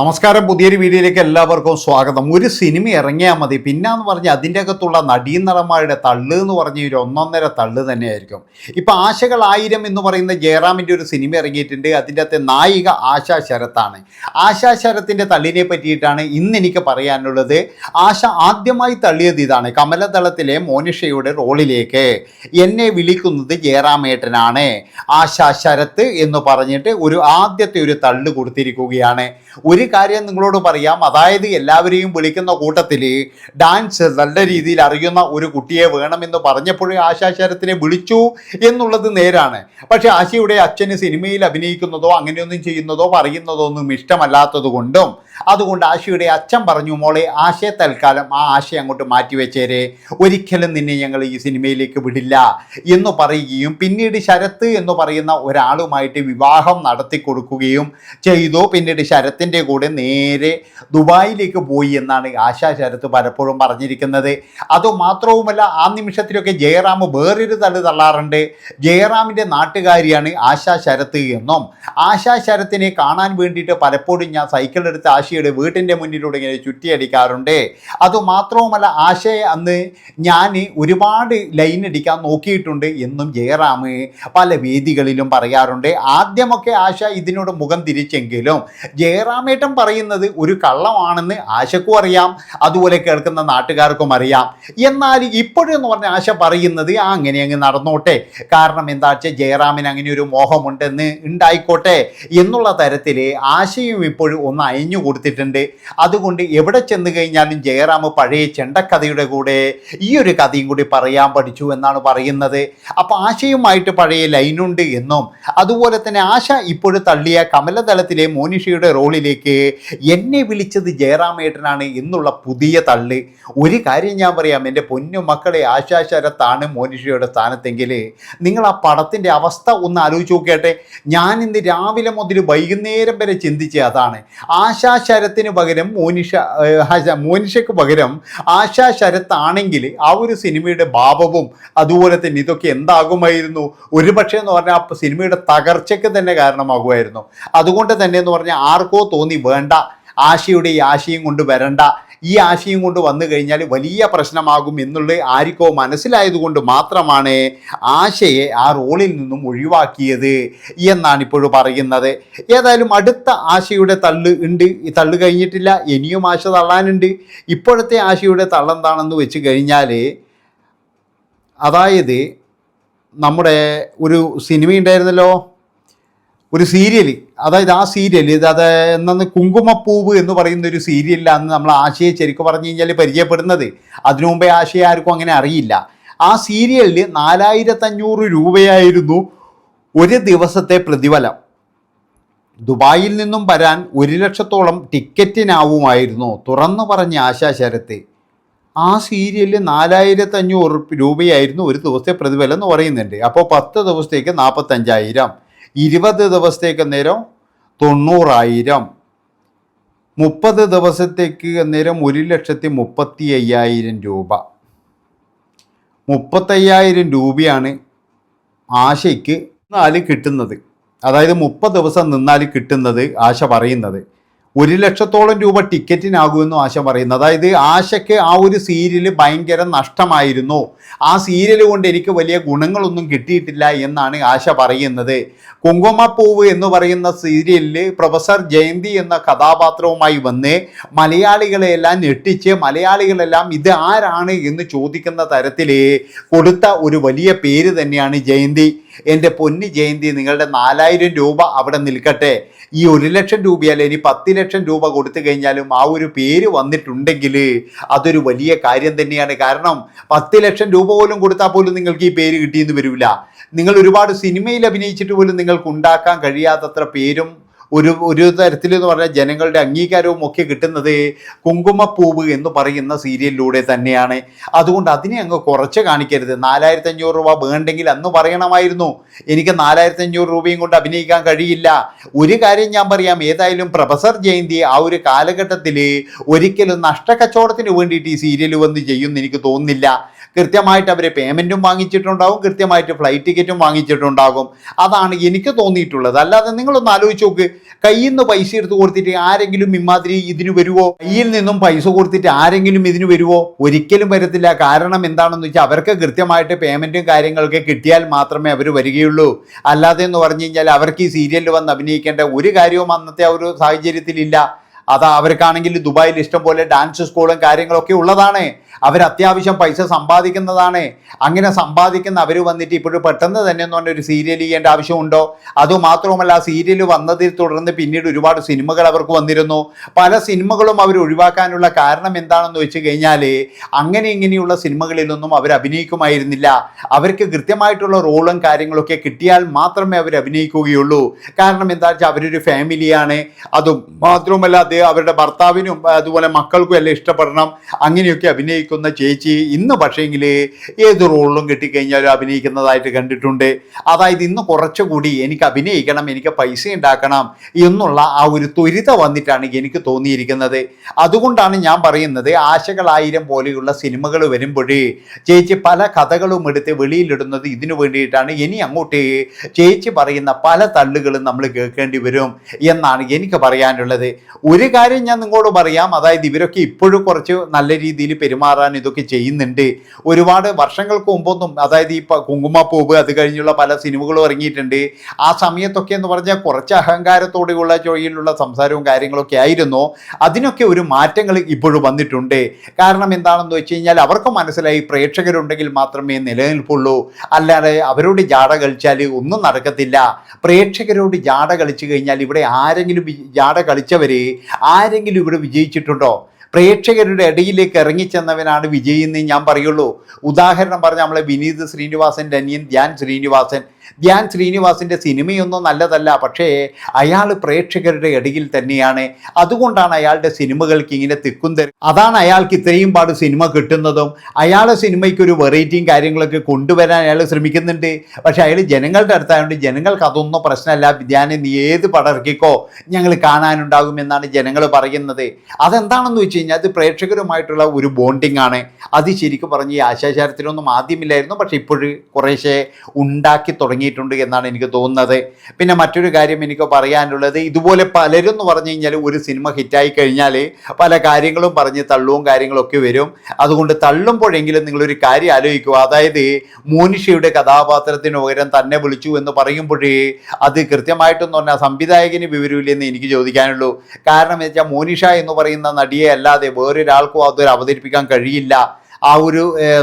നമസ്കാരം, പുതിയൊരു വീഡിയോയിലേക്ക് എല്ലാവർക്കും സ്വാഗതം. ഒരു സിനിമ ഇറങ്ങിയാൽ മതി, പിന്നെന്ന് പറഞ്ഞാൽ അതിൻ്റെ അകത്തുള്ള നടീനടന്മാരുടെ തള്ള് എന്ന് പറഞ്ഞ ഒരു ഒന്നൊന്നര തള്ള് തന്നെയായിരിക്കും. ഇപ്പം ആശകൾ 1000 എന്ന് പറയുന്ന ജയറാമിൻ്റെ ഒരു സിനിമ ഇറങ്ങിയിട്ടുണ്ട്. അതിൻ്റെ അകത്തെ നായിക ആശാ ശരത്താണ്. ആശാ ശരത്തിൻ്റെ തള്ളിനെ പറ്റിയിട്ടാണ് ഇന്ന് എനിക്ക് പറയാനുള്ളത്. ആശ ആദ്യമായി തള്ളിയത് ഇതാണ്: കമലദളത്തിലെ മോനിഷയുടെ റോളിലേക്ക് എന്നെ വിളിക്കുന്നത് ജയറാമേട്ടനാണ്, ആശാ ശരത്ത് എന്ന് പറഞ്ഞിട്ട് ആദ്യത്തെ ഒരു തള്ളു കൊടുത്തിരിക്കുകയാണ്. ഒരു കാര്യം നിങ്ങളോട് പറയാം, അതായത് എല്ലാവരെയും വിളിക്കുന്ന കൂട്ടത്തിൽ ഡാൻസ് നല്ല രീതിയിൽ അറിയുന്ന ഒരു കുട്ടിയെ വേണമെന്ന് പറഞ്ഞപ്പോഴേ ആശാ ശരത്തിനെ വിളിച്ചു എന്നുള്ളത് നേരാണ്. പക്ഷേ ആശയുടെ അച്ഛന് സിനിമയിൽ അഭിനയിക്കുന്നതോ അങ്ങനെയൊന്നും ചെയ്യുന്നതോ പറയുന്നതോ ഒന്നും ഇഷ്ടമല്ലാത്തത് കൊണ്ടും അതുകൊണ്ട് ആശയുടെ അച്ഛൻ പറഞ്ഞു, മോളെ ആശയെ തൽക്കാലം ആ ആശയെ അങ്ങോട്ട് മാറ്റിവെച്ചേരെ, ഒരിക്കലും നിന്നെ ഞങ്ങൾ ഈ സിനിമയിലേക്ക് വിടില്ല എന്ന് പറയുകയും പിന്നീട് ശരത്ത് എന്ന് പറയുന്ന ഒരാളുമായിട്ട് വിവാഹം നടത്തി കൊടുക്കുകയും ചെയ്തു. പിന്നീട് ശരത്തിൻ്റെ കൂടെ നേരെ ദുബായിലേക്ക് പോയി എന്നാണ് ആശാ ശരത്ത് പലപ്പോഴും പറഞ്ഞിരിക്കുന്നത്. അതുമാത്രവുമല്ല, ആ നിമിഷത്തിലൊക്കെ ജയറാം വേറൊരു തള്ളാറുണ്ട്. ജയറാമിൻ്റെ നാട്ടുകാരിയാണ് ആശാ ശരത്ത് എന്നും ആശാ ശരത്തിനെ കാണാൻ വേണ്ടിയിട്ട് പലപ്പോഴും ഞാൻ സൈക്കിൾ എടുത്ത് ആശയുടെ വീട്ടിൻ്റെ മുന്നിലൂടെ ഇങ്ങനെ ചുറ്റിയടിക്കാറുണ്ട്. അതുമാത്രവുമല്ല, ആശയെ അന്ന് ഞാൻ ഒരുപാട് ലൈൻ അടിക്കാൻ നോക്കിയിട്ടുണ്ട് എന്നും ജയറാം പല വേദികളിലും പറയാറുണ്ട്. ആദ്യമൊക്കെ ആശ ഇതിനോട് മുഖം തിരിച്ചെങ്കിലും ജയറാമേട്ടൻ പറയുന്നത് ഒരു കള്ളമാണെന്ന് ആശക്കും അറിയാം, അതുപോലെ കേൾക്കുന്ന നാട്ടുകാർക്കും അറിയാം. എന്നാൽ ഇപ്പോഴെന്ന് പറഞ്ഞാൽ ആശ പറയുന്നത് അങ്ങനെ അങ്ങ് നടന്നോട്ടെ, കാരണം എന്താ വെച്ചാൽ ജയറാമിന് അങ്ങനെ ഒരു മോഹമുണ്ടെന്ന് ഉണ്ടായിക്കോട്ടെ എന്നുള്ള തരത്തിൽ ആശയും ഇപ്പോഴും ഒന്ന് അയഞ്ഞു കൊടുത്തിട്ടുണ്ട്. അതുകൊണ്ട് എവിടെ ചെന്ന് കഴിഞ്ഞാലും ജയറാം പഴയ ചെണ്ടക്കഥയുടെ കൂടെ ഈ ഒരു കഥയും കൂടി പറയാൻ പഠിച്ചു എന്നാണ് പറയുന്നത്. അപ്പോൾ ആശയുമായിട്ട് പഴയ ലൈനുണ്ട് എന്നും അതുപോലെ തന്നെ ആശ ഇപ്പോഴും തള്ളിയ കമലദളത്തിലെ മോനിഷയുടെ റോളിലേക്ക് എന്നെ വിളിച്ചത് ജയറാമേട്ടനാണ് എന്നുള്ള പുതിയ തള്ള്. ഒരു കാര്യം ഞാൻ പറയാം, എൻ്റെ പൊന്നു മക്കളെ, ആശാ ശരത്താണ് മോനിഷയുടെ സ്ഥാനത്തെങ്കിൽ നിങ്ങൾ ആ പടത്തിൻ്റെ അവസ്ഥ ഒന്ന് ആലോചിച്ച് നോക്കിയാട്ടെ. ഞാൻ ഇന്ന് രാവിലെ മുതൽ വൈകുന്നേരം വരെ ചിന്തിച്ച അതാണ്. ആശാ ശരത്തിന് പകരം മോനിഷയ്ക്ക് പകരം ആശാ ശരത്താണെങ്കിൽ ആ ഒരു സിനിമയുടെ ഭാവവും അതുപോലെ തന്നെ ഇതൊക്കെ എന്താകുമായിരുന്നു? ഒരുപക്ഷെ എന്ന് പറഞ്ഞാൽ ആ സിനിമയുടെ തകർച്ചയ്ക്ക് തന്നെ കാരണമാകുമായിരുന്നു. അതുകൊണ്ട് തന്നെ എന്ന് പറഞ്ഞാൽ ആർക്കോ തോന്നി വേണ്ട, ആശയുടെ ഈ ആശയം കൊണ്ട് വരണ്ട, ഈ ആശയം കൊണ്ട് വന്നു കഴിഞ്ഞാൽ വലിയ പ്രശ്നമാകും എന്നുള്ളത് ആർക്കോ മനസ്സിലായതുകൊണ്ട് മാത്രമാണ് ആശയെ ആ റോളിൽ നിന്നും ഒഴിവാക്കിയത് എന്നാണ് ഇപ്പോഴും പറയുന്നത്. ഏതായാലും അടുത്ത ആശയുടെ തള്ള് ഉണ്ട്, ഈ തള്ളു കഴിഞ്ഞിട്ടില്ല, ഇനിയും ആശ തള്ളാനുണ്ട്. ഇപ്പോഴത്തെ ആശയുടെ തള്ളെന്താണെന്ന് വെച്ച് കഴിഞ്ഞാൽ, അതായത് നമ്മുടെ ഒരു സിനിമ ഉണ്ടായിരുന്നല്ലോ, ഒരു സീരിയൽ, അതായത് ആ സീരിയൽ അത് എന്നു കുങ്കുമപ്പൂവ് എന്ന് പറയുന്ന ഒരു സീരിയലിലാണ് നമ്മൾ ആശയെ ശരിക്കും പറഞ്ഞു കഴിഞ്ഞാൽ പരിചയപ്പെടുന്നത്. അതിനു മുമ്പേ ആശയെ ആർക്കും അങ്ങനെ അറിയില്ല. ആ സീരിയലിൽ 4500 രൂപയായിരുന്നു ഒരു ദിവസത്തെ പ്രതിഫലം. ദുബായിൽ നിന്നും വരാൻ 1 ലക്ഷത്തോളം ടിക്കറ്റിനാവുമായിരുന്നു തുറന്നു പറഞ്ഞ ആശാ ശരത്ത്. ആ സീരിയലിൽ 4500 രൂപയായിരുന്നു ഒരു ദിവസത്തെ പ്രതിഫലം എന്ന് പറയുന്നുണ്ട്. അപ്പോൾ 10 ദിവസത്തേക്ക് 45,000, 20 ദിവസത്തേക്ക് അന്നേരം 90,000, 30 ദിവസത്തേക്ക് അന്നേരം 1,35,000 രൂപ. 35,000 രൂപയാണ് ആശയ്ക്ക് കിട്ടുന്നത്. അതായത് 30 ദിവസം നിന്നാൽ കിട്ടുന്നത് ആശ പറയുന്നത് 1 ലക്ഷത്തോളം രൂപ ടിക്കറ്റിനാകുമെന്നും ആശ പറയുന്നു. അതായത് ആശയ്ക്ക് ആ ഒരു സീരിയൽ ഭയങ്കര നഷ്ടമായിരുന്നു, ആ സീരിയൽ കൊണ്ട് എനിക്ക് വലിയ ഗുണങ്ങളൊന്നും കിട്ടിയിട്ടില്ല എന്നാണ് ആശ പറയുന്നത്. കുങ്കുമപ്പൂവ് എന്ന് പറയുന്ന സീരിയലിൽ പ്രൊഫസർ ജയന്തി എന്ന കഥാപാത്രവുമായി വന്ന് മലയാളികളെല്ലാം ഞെട്ടിച്ച് മലയാളികളെല്ലാം ഇത് ആരാണ് എന്ന് ചോദിക്കുന്ന തരത്തിൽ കൊടുത്ത ഒരു വലിയ പേര് തന്നെയാണ് ജയന്തി. എൻ്റെ പൊന്നി ജയന്തി, നിങ്ങളുടെ 4000 രൂപ അവിടെ നിൽക്കട്ടെ, ഈ 1 ലക്ഷം രൂപയല്ല, ഇനി 10 ലക്ഷം രൂപ കൊടുത്തു കഴിഞ്ഞാലും ആ ഒരു പേര് വന്നിട്ടുണ്ടെങ്കിൽ അതൊരു വലിയ കാര്യം തന്നെയാണ്. കാരണം 10 ലക്ഷം രൂപ പോലും കൊടുത്താൽ പോലും നിങ്ങൾക്ക് ഈ പേര് കിട്ടിയെന്ന് വരില്ല. നിങ്ങൾ ഒരുപാട് സിനിമയിൽ അഭിനയിച്ചിട്ട് പോലും നിങ്ങൾക്ക് ഉണ്ടാക്കാൻ കഴിയാത്തത്ര പേരും ഒരു തരത്തിലെന്ന് പറഞ്ഞാൽ ജനങ്ങളുടെ അംഗീകാരവും ഒക്കെ കിട്ടുന്നത് കുങ്കുമപ്പൂവ് എന്ന് പറയുന്ന സീരിയലിലൂടെ തന്നെയാണ്. അതുകൊണ്ട് അതിനെ അങ്ങ് കുറച്ച് കാണിക്കരുത്. 4500 രൂപ വേണ്ടെങ്കിൽ അന്ന് പറയണമായിരുന്നു, എനിക്ക് 4500 രൂപയും കൊണ്ട് അഭിനയിക്കാൻ കഴിയില്ല. ഒരു കാര്യം ഞാൻ പറയാം, ഏതായാലും പ്രൊഫസർ ജയന്തി ആ ഒരു കാലഘട്ടത്തിൽ ഒരിക്കലും നഷ്ടക്കച്ചവടത്തിന് വേണ്ടിയിട്ട് ഈ സീരിയൽ വന്ന് ചെയ്യുമെന്ന് എനിക്ക് തോന്നുന്നില്ല. കൃത്യമായിട്ട് അവർ പേയ്മെൻറ്റും വാങ്ങിച്ചിട്ടുണ്ടാകും, കൃത്യമായിട്ട് ഫ്ലൈറ്റ് ടിക്കറ്റും വാങ്ങിച്ചിട്ടുണ്ടാകും. അതാണ് എനിക്ക് തോന്നിയിട്ടുള്ളത്. അല്ലാതെ നിങ്ങളൊന്ന് ആലോചിച്ച് നോക്ക്, കയ്യിൽ നിന്ന് പൈസ എടുത്ത് കൊടുത്തിട്ട് ആരെങ്കിലും ഇമാതിരി ഇതിന് വരുമോ? കയ്യിൽ നിന്നും പൈസ കൊടുത്തിട്ട് ആരെങ്കിലും ഇതിന് വരുമോ? ഒരിക്കലും വരത്തില്ല. കാരണം എന്താണെന്ന് വെച്ചാൽ അവർക്ക് കൃത്യമായിട്ട് പേയ്മെൻറ്റും കാര്യങ്ങളൊക്കെ കിട്ടിയാൽ മാത്രമേ അവർ വരികയുള്ളൂ. അല്ലാതെ എന്ന് പറഞ്ഞു കഴിഞ്ഞാൽ അവർക്ക് ഈ സീരിയലിൽ വന്ന് അഭിനയിക്കേണ്ട ഒരു കാര്യവും അന്നത്തെ ആ ഒരു സാഹചര്യത്തിലില്ല. അതാ അവർക്കാണെങ്കിൽ ദുബായിൽ ഇഷ്ടം പോലെ ഡാൻസ് സ്കൂളും കാര്യങ്ങളൊക്കെ ഉള്ളതാണ്. അവർ അത്യാവശ്യം പൈസ സമ്പാദിക്കുന്നതാണ്. അങ്ങനെ സമ്പാദിക്കുന്ന അവർ വന്നിട്ട് ഇപ്പോഴും പെട്ടെന്ന് തന്നെ എന്ന് പറഞ്ഞൊരു സീരിയൽ ചെയ്യേണ്ട ആവശ്യമുണ്ടോ? അതുമാത്രവുമല്ല, ആ സീരിയൽ വന്നതിൽ തുടർന്ന് പിന്നീട് ഒരുപാട് സിനിമകൾ അവർക്ക് വന്നിരുന്നു. പല സിനിമകളും അവർ ഒഴിവാക്കാനുള്ള കാരണം എന്താണെന്ന് വെച്ച് കഴിഞ്ഞാൽ അങ്ങനെ ഇങ്ങനെയുള്ള സിനിമകളിലൊന്നും അവർ അഭിനയിക്കുമായിരുന്നില്ല. അവർക്ക് കൃത്യമായിട്ടുള്ള റോളും കാര്യങ്ങളൊക്കെ കിട്ടിയാൽ മാത്രമേ അവർ അഭിനയിക്കുകയുള്ളൂ. കാരണം എന്താ വെച്ചാൽ അവരൊരു ഫാമിലിയാണ്. അതും മാത്രവുമല്ല അവരുടെ ഭർത്താവിനും അതുപോലെ മക്കൾക്കും എല്ലാം ഇഷ്ടപ്പെടണം. അങ്ങനെയൊക്കെ അഭിനയിക്കുന്ന ചേച്ചി ഇന്ന് പക്ഷേങ്കിൽ ഏത് റോളിലും കിട്ടിക്കഴിഞ്ഞാലും അഭിനയിക്കുന്നതായിട്ട് കണ്ടിട്ടുണ്ട്. അതായത് ഇന്ന് കുറച്ചുകൂടി എനിക്ക് അഭിനയിക്കണം, എനിക്ക് പൈസ ഉണ്ടാക്കണം എന്നുള്ള ആ ഒരു ത്വരിത വന്നിട്ടാണ് എനിക്ക് തോന്നിയിരിക്കുന്നത്. അതുകൊണ്ടാണ് ഞാൻ പറയുന്നത്, ആശകളായിരം പോലെയുള്ള സിനിമകൾ വരുമ്പോഴേ ചേച്ചി പല കഥകളും എടുത്ത് വെളിയിലിടുന്നത് ഇതിനു വേണ്ടിയിട്ടാണ്. ഇനി അങ്ങോട്ട് ചേച്ചി പറയുന്ന പല തള്ളുകളും നമ്മൾ കേൾക്കേണ്ടി വരും എന്നാണ് എനിക്ക് പറയാനുള്ളത്. ഒരു കാര്യം ഞാൻ നിങ്ങളോട് പറയാം, അതായത് ഇവരൊക്കെ ഇപ്പോഴും കുറച്ച് നല്ല രീതിയിൽ പെരുമാറാൻ ഇതൊക്കെ ചെയ്യുന്നുണ്ട്. ഒരുപാട് വർഷങ്ങൾക്ക് മുമ്പൊന്നും, അതായത് ഈ കുങ്കുമപ്പൂവ് അത് കഴിഞ്ഞുള്ള പല സിനിമകളും ഇറങ്ങിയിട്ടുണ്ട്. ആ സമയത്തൊക്കെ എന്ന് പറഞ്ഞാൽ കുറച്ച് അഹങ്കാരത്തോടെയുള്ള ചൊയ്യിലുള്ള സംസാരവും കാര്യങ്ങളൊക്കെ ആയിരുന്നു. അതിനൊക്കെ ഒരു മാറ്റങ്ങൾ ഇപ്പോഴും വന്നിട്ടുണ്ട്. കാരണം എന്താണെന്ന് വെച്ച് കഴിഞ്ഞാൽ അവർക്ക് മനസ്സിലായി പ്രേക്ഷകരുണ്ടെങ്കിൽ മാത്രമേ നിലനിൽപ്പുള്ളൂ. അല്ലാതെ അവരോട് ജാട കളിച്ചാൽ ഒന്നും നടക്കത്തില്ല. പ്രേക്ഷകരോട് ജാട കളിച്ചു കഴിഞ്ഞാൽ ഇവിടെ ആരെങ്കിലും ജാട കളിച്ചവർ ആരെങ്കിലും ഇവിടെ വിജയിച്ചിട്ടുണ്ടോ? പ്രേക്ഷകരുടെ ഇടയിലേക്ക് ഇറങ്ങിച്ചെന്നവനാണ് വിജയിയെന്ന് ഞാൻ പറയുള്ളൂ. ഉദാഹരണം പറഞ്ഞാൽ നമ്മളെ വിനീത് ശ്രീനിവാസൻ്റെ അനിയൻ ധ്യാൻ ശ്രീനിവാസിൻ്റെ സിനിമയൊന്നും നല്ലതല്ല, പക്ഷേ അയാൾ പ്രേക്ഷകരുടെ ഇടയിൽ തന്നെയാണ്. അതുകൊണ്ടാണ് അയാളുടെ സിനിമകൾക്ക് ഇങ്ങനെ തിക്കുന്തരും. അതാണ് അയാൾക്ക് ഇത്രയും പാട് സിനിമ കിട്ടുന്നതും. അയാളുടെ സിനിമയ്ക്ക് ഒരു വെറൈറ്റിയും കാര്യങ്ങളൊക്കെ കൊണ്ടുവരാൻ അയാൾ ശ്രമിക്കുന്നുണ്ട്. പക്ഷേ അയാൾ ജനങ്ങളുടെ അടുത്തായതുകൊണ്ട് ജനങ്ങൾക്ക് അതൊന്നും പ്രശ്നമല്ല. ധ്യാനെ നീ ഏത് പടം ഇറക്കിക്കോ, ഞങ്ങൾ കാണാനുണ്ടാകുമെന്നാണ് ജനങ്ങൾ പറയുന്നത്. അതെന്താണെന്ന് വെച്ച് കഴിഞ്ഞാൽ അത് പ്രേക്ഷകരുമായിട്ടുള്ള ഒരു ബോണ്ടിങ് ആണ്. അത് ശരിക്കും പറഞ്ഞ് ഈ ആശാചാരത്തിലൊന്നും ആദ്യമില്ലായിരുന്നു, പക്ഷേ ഇപ്പോഴും കുറേശ്ശെ ഉണ്ടാക്കി തുടങ്ങിയിട്ടുണ്ട് എന്നാണ് എനിക്ക് തോന്നുന്നത്. പിന്നെ മറ്റൊരു കാര്യം എനിക്ക് പറയാനുള്ളത്, ഇതുപോലെ പലരും എന്ന് പറഞ്ഞു കഴിഞ്ഞാൽ ഒരു സിനിമ ഹിറ്റായി കഴിഞ്ഞാൽ പല കാര്യങ്ങളും പറഞ്ഞ് തള്ളുവും കാര്യങ്ങളൊക്കെ വരും. അതുകൊണ്ട് തള്ളുമ്പോഴെങ്കിലും നിങ്ങളൊരു കാര്യം ആലോചിക്കുക, അതായത് മോനിഷയുടെ കഥാപാത്രത്തിന് പകരം തന്നെ വിളിച്ചു എന്ന് പറയുമ്പോഴേ അത് കൃത്യമായിട്ടെന്ന് പറഞ്ഞാൽ സംവിധായകന് വിവരമില്ലെന്ന് എനിക്ക് ചോദിക്കാനുള്ളൂ. കാരണം എന്ന് വെച്ചാൽ മോനിഷ എന്ന് പറയുന്ന നടിയെ അല്ലാതെ വേറൊരാൾക്കും അതൊരു അവതരിപ്പിക്കാൻ കഴിയില്ല. ആ ഒരു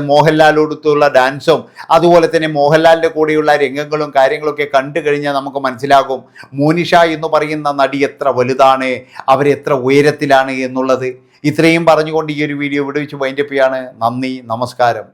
മോഹൻലാലോടുത്തുള്ള ഡാൻസും അതുപോലെ തന്നെ മോഹൻലാലിൻ്റെ കൂടെയുള്ള രംഗങ്ങളും കാര്യങ്ങളൊക്കെ കണ്ടു കഴിഞ്ഞാൽ നമുക്ക് മനസ്സിലാകും മോനിഷ എന്ന് പറയുന്ന നടി എത്ര വലുതാണ്, അവരെത്ര ഉയരത്തിലാണ് എന്നുള്ളത്. ഇത്രയും പറഞ്ഞുകൊണ്ട് ഈ ഒരു വീഡിയോ ഇവിടെ വെച്ച് വൈൻഡപ്പ് ചെയ്യാണ്. നന്ദി, നമസ്കാരം.